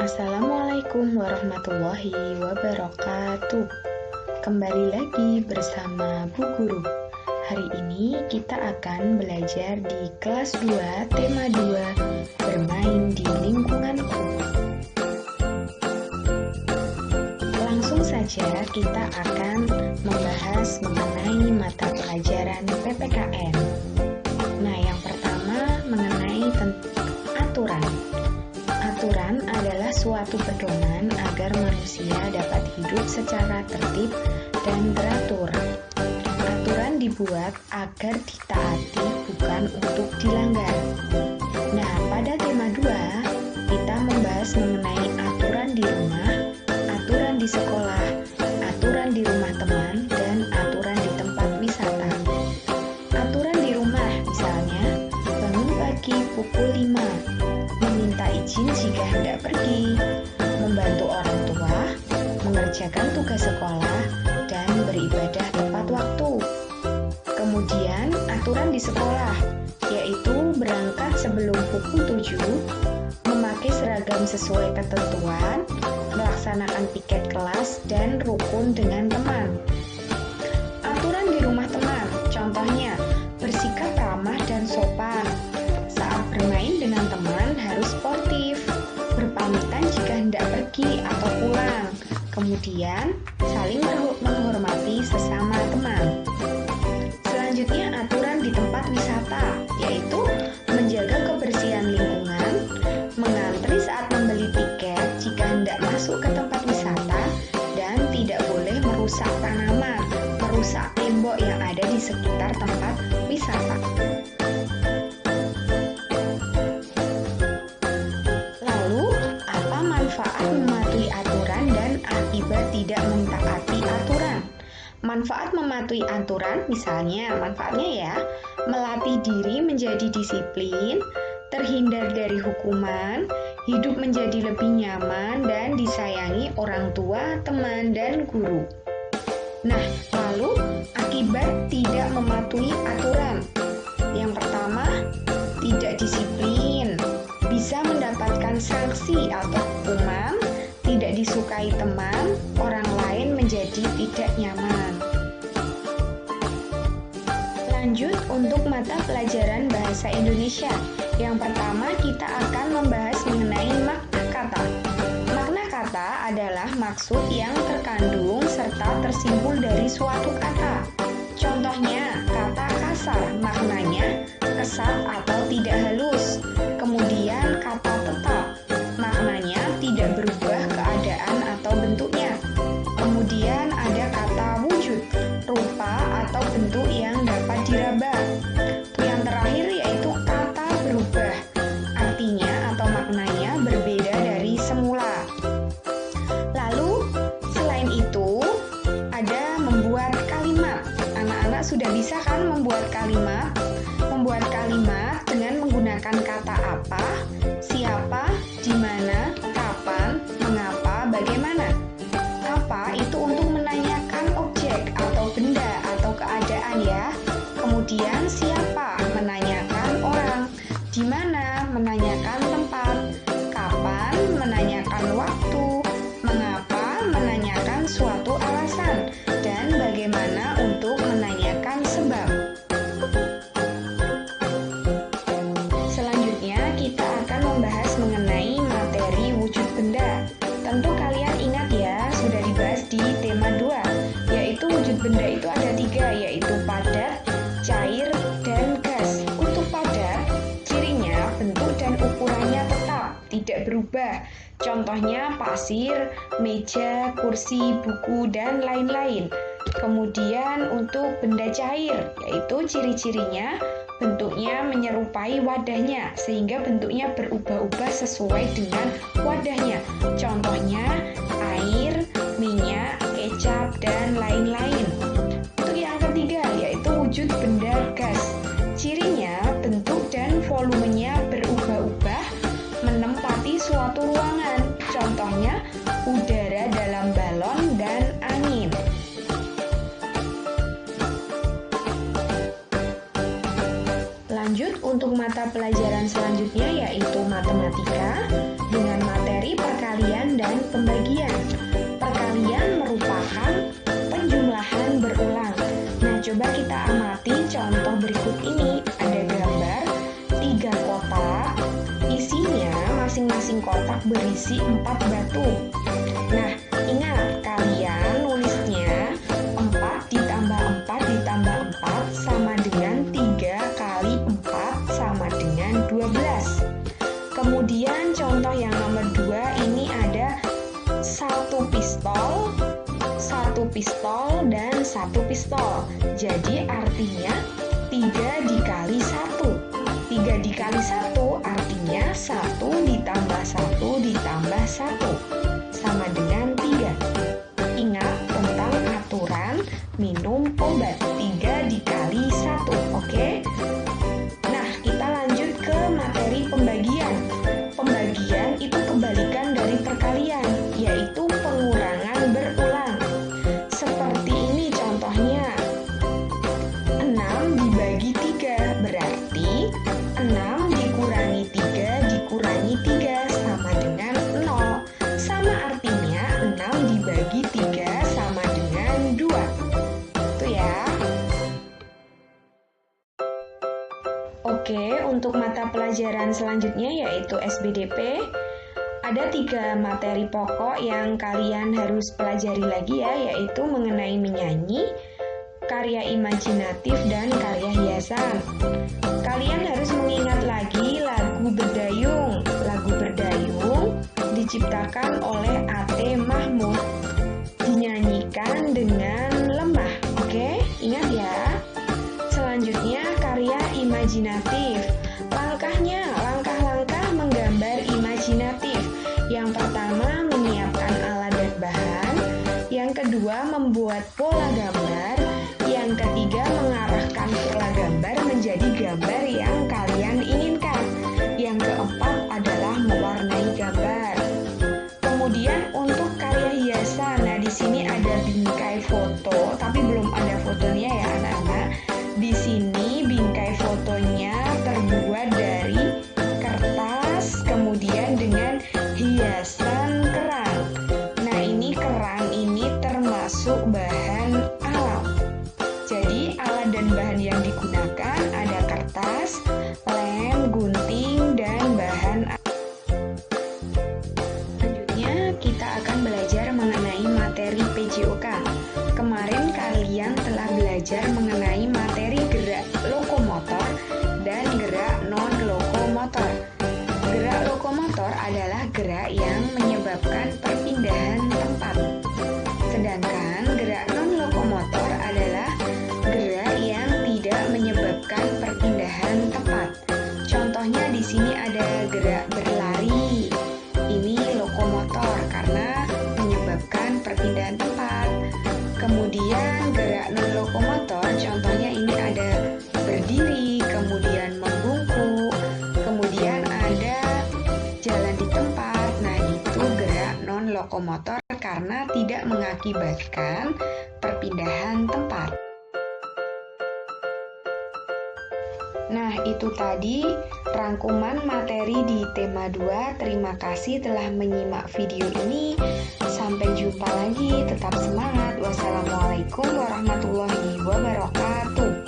Assalamualaikum warahmatullahi wabarakatuh. Kembali lagi bersama Bu Guru. Hari ini kita akan belajar di kelas 2, tema 2, bermain di lingkunganku. Langsung saja kita akan membahas mengenai mata pelajaran PPKN. Nah, yang pertama mengenai aturan. Aturan adalah suatu pedoman agar manusia dapat hidup secara tertib dan teratur. Aturan dibuat agar ditaati, bukan untuk dilanggar. Nah, pada tema 2, kita membahas mengenai aturan di rumah, aturan di sekolah, aturan di rumah teman, dan aturan di tempat wisata. Aturan di rumah, misalnya, bangun pagi pukul 5, meminta izin jika hendak pergi, membantu orang tua, mengerjakan tugas sekolah, dan beribadah tepat waktu. Kemudian, aturan di sekolah, yaitu berangkat sebelum pukul 7, memakai seragam sesuai ketentuan, melaksanakan piket kelas, dan rukun dengan teman. Aturan di rumah teman, contohnya, bersikap ramah dan sopan. Saat bermain dengan teman harus sportif, berpamitan jika hendak pergi atau pulang, kemudian saling menghormati sesama teman. Selanjutnya, aturan di tempat wisata, yaitu menjaga kebersihan lingkungan, mengantri saat membeli tiket jika hendak masuk ke tempat wisata, dan tidak boleh merusak tanaman, merusak tembok yang ada di sekitar tempat wisata. Lalu, apa manfaat mematuhi aturan dan akibat tidak mentaati aturan? Manfaat mematuhi aturan, misalnya, manfaatnya ya, melatih diri menjadi disiplin, terhindar dari hukuman, hidup menjadi lebih nyaman, dan disayangi orang tua, teman, dan guru. Nah, lalu akibat tidak mematuhi aturan. Yang pertama, tidak disiplin, bisa mendapatkan sanksi atau hukuman, tidak disukai teman, orang lain menjadi tidak nyaman. Lanjut untuk mata pelajaran bahasa Indonesia. Yang pertama, kita akan membahas mengenai makna kata. Makna kata adalah maksud yang terkandung serta tersimpul dari suatu kata. Contohnya, kata kasar, maknanya kesat atau tidak halus. Kemudian kata tetap, maknanya tidak berubah keadaan atau bentuknya. Kemudian ada kata wujud, rupa atau bentuk yang dapat diraba. Yang terakhir yaitu kata berubah, artinya atau maknanya berbeda dari semula. Lalu, selain itu, ada membuat kalimat. Anak-anak sudah bisa kan membuat kalimat? Membuat kalimat dengan menggunakan kata apa, siapa, di mana, kapan, mengapa, bagaimana. Apa itu untuk menanyakan objek atau benda atau keadaan ya. Kemudian siapa, menanyakan orang. Di mana, menanyakan tempat. Kapan, menanyakan waktu. Mengapa, menanyakan suatu alasan. Dan bagaimana untuk menanyakan sebab. Selanjutnya, kita akan membahas mengenai materi wujud benda. Tentu kalian ingat ya, sudah dibahas di tema 2, yaitu wujud benda itu ada 3, yaitu padat, cair, dan gas. Untuk padat, cirinya bentuk dan ukurannya tetap, tidak berubah. Contohnya pasir, meja, kursi, buku, dan lain-lain. Kemudian untuk benda cair, yaitu ciri-cirinya bentuknya menyerupai wadahnya, sehingga bentuknya berubah-ubah sesuai dengan wadahnya. Contohnya air, minyak, kecap, dan lain-lain. Untuk yang ketiga, yaitu wujud benda gas. Cirinya bentuk dan volumenya berubah-ubah menempati suatu ruangan. Contohnya udara dalam balon dan angin. Lanjut untuk mata pelajaran selanjutnya yaitu matematika dengan materi perkalian masing-masing kotak berisi 4 batu. Nah, ingat kalian nulisnya 4 ditambah 4 ditambah 4 sama dengan 3 kali 4 sama dengan 12. Kemudian contoh yang nomor 2 ini ada satu pistol, dan satu pistol. Jadi artinya 3 dikali 1. 3 dikali 1 artinya 1 ditambah 1 ditambah 1 sama dengan 3. Ingat tentang aturan minum obat, 3 dikali 1, oke? Nah, kita lanjut ke materi pembagian. Pembagian itu kebalikan dari perkalian, yaitu pengurangan berulang. Seperti ini contohnya. 6 dibagi 3, berarti 6 dikurangi 3 dikurangi 3 sama dengan 0. Sama artinya 6 dibagi 3 sama dengan 2. Itu ya. Oke, untuk mata pelajaran selanjutnya yaitu SBDP. Ada 3 materi pokok yang kalian harus pelajari lagi ya, yaitu mengenai menyanyi, karya imajinatif, dan karya hiasan. Kalian harus mengingat lagi lagu Berdayung. Lagu Berdayung diciptakan oleh A.T. Mahmud, dinyanyikan dengan lemah. Oke, ingat ya. Selanjutnya karya imajinatif. Langkah-langkah menggambar imajinatif. Yang pertama, menyiapkan alat dan bahan. Yang kedua, membuat pola gambar. Yang ketiga, mengarahkan pola gambar menjadi gambar yang kalian inginkan. Yang keempat adalah mewarnai gambar. Kemudian untuk karya hiasan, nah di sini ada bingkai foto, tapi belum ada fotonya ya anak-anak. Di sini bingkai fotonya terbuat dari kertas, kemudian dengan hiasan kerang. Nah, ini kerang ini termasuk bahan alam. Jadi, alat dan bahan yang digunakan ada kertas, lem, gunting, dan bahan alam. Selanjutnya, kita akan belajar mengenai materi PJOK. Kemarin kalian telah belajar mengenai materi gerak lokomotor dan gerak non-lokomotor. Gerak lokomotor adalah gerak yang menyebabkan perpindahan tempat. Sedangkan gerak non-lokomotor adalah gerak yang tidak menyebabkan perpindahan tempat. Contohnya di sini ada gerak berlari. Ini lokomotor karena menyebabkan perpindahan tempat. Kemudian gerak non-lokomotor, contohnya ini ada berdiri, kemudian membungkuk, kemudian ada jalan di tempat. Nah, itu gerak non-lokomotor karena tidak mengakibatkan perpindahan tempat. Nah, itu tadi rangkuman materi di tema 2. Terima kasih telah menyimak video ini. Sampai jumpa lagi, tetap semangat. Wassalamualaikum warahmatullahi wabarakatuh.